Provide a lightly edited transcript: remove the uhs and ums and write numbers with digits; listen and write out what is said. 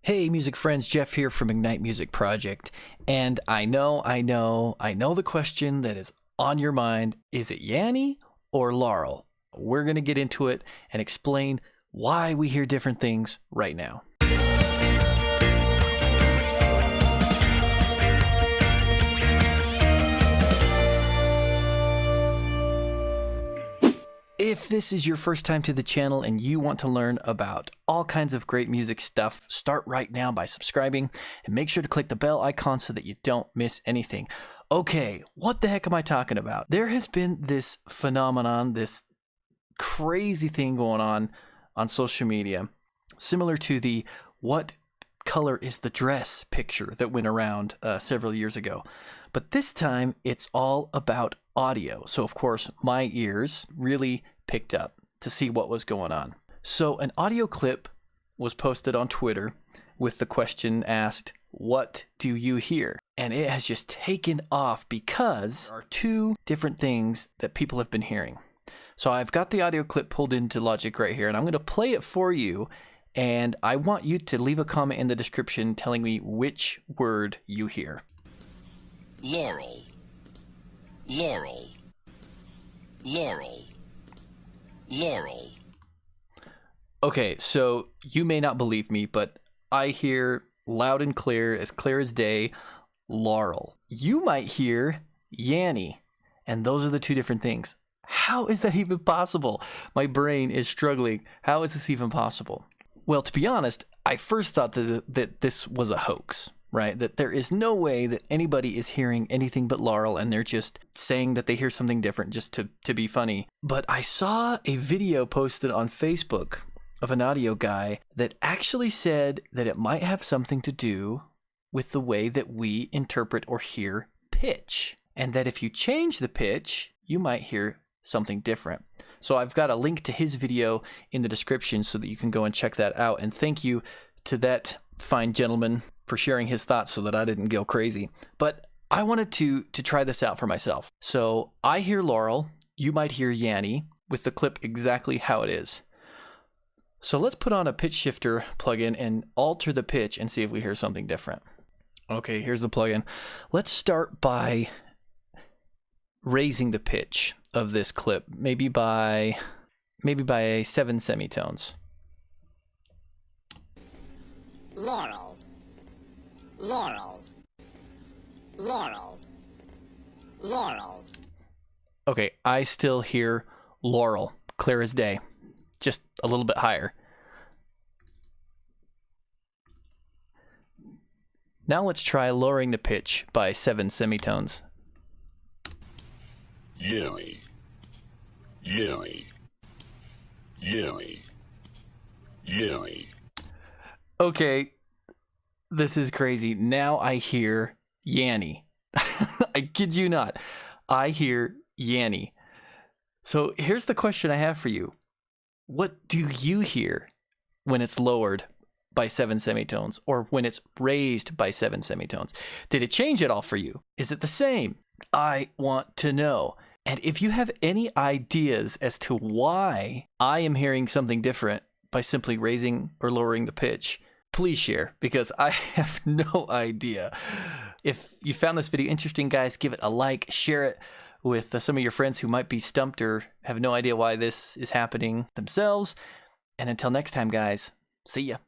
Hey music friends, Jeff here from Ignite Music Project, and I know the question that is on your mind, is it Yanny or Laurel? We're going to get into it and explain why we hear different things right now. If this is your first time to the channel and you want to learn about all kinds of great music stuff, start right now by subscribing and make sure to click the bell icon so that you don't miss anything. Okay, what the heck am I talking about? There has been this phenomenon, this crazy thing going on social media, similar to the "what color is the dress" picture that went around several years ago. But this time it's all about audio. So of course my ears really picked up to see what was going on. So an audio clip was posted on Twitter with the question asked, "What do you hear?" And it has just taken off because there are two different things that people have been hearing. So I've got the audio clip pulled into Logic right here, and I'm going to play it for you. And I want you to leave a comment in the description telling me which word you hear. Laurel, Laurel, Laurel, Laurel. Okay, so you may not believe me, but I hear loud and clear as day, Laurel. You might hear Yanny, and those are the two different things. How is that even possible? My brain is struggling. How is this even possible? Well, to be honest, I first thought that this was a hoax, right? That there is no way that anybody is hearing anything but Laurel and they're just saying that they hear something different just to be funny. But I saw a video posted on Facebook of an audio guy that actually said that it might have something to do with the way that we interpret or hear pitch. And that if you change the pitch, you might hear something different. So I've got a link to his video in the description so that you can go and check that out. And thank you to that fine gentleman for sharing his thoughts so that I didn't go crazy. But I wanted to try this out for myself. So I hear Laurel, you might hear Yanny, with the clip exactly how it is. So let's put on a pitch shifter plugin and alter the pitch and see if we hear something different. Okay, here's the plugin. Let's start by raising the pitch of this clip, maybe by 7 semitones. Laurel, Laurel, Laurel, Laurel. Okay, I still hear Laurel, clear as day, just a little bit higher. Now let's try lowering the pitch by 7 semitones. Yanny, Yanny, Yanny, Yanny. Okay, this is crazy. Now I hear Yanny. I kid you not. I hear Yanny. So here's the question I have for you. What do you hear when it's lowered by 7 semitones or when it's raised by 7 semitones? Did it change at all for you? Is it the same? I want to know. And if you have any ideas as to why I am hearing something different by simply raising or lowering the pitch, please share, because I have no idea. If you found this video interesting, guys, give it a like, share it with some of your friends who might be stumped or have no idea why this is happening themselves. And until next time, guys, see ya.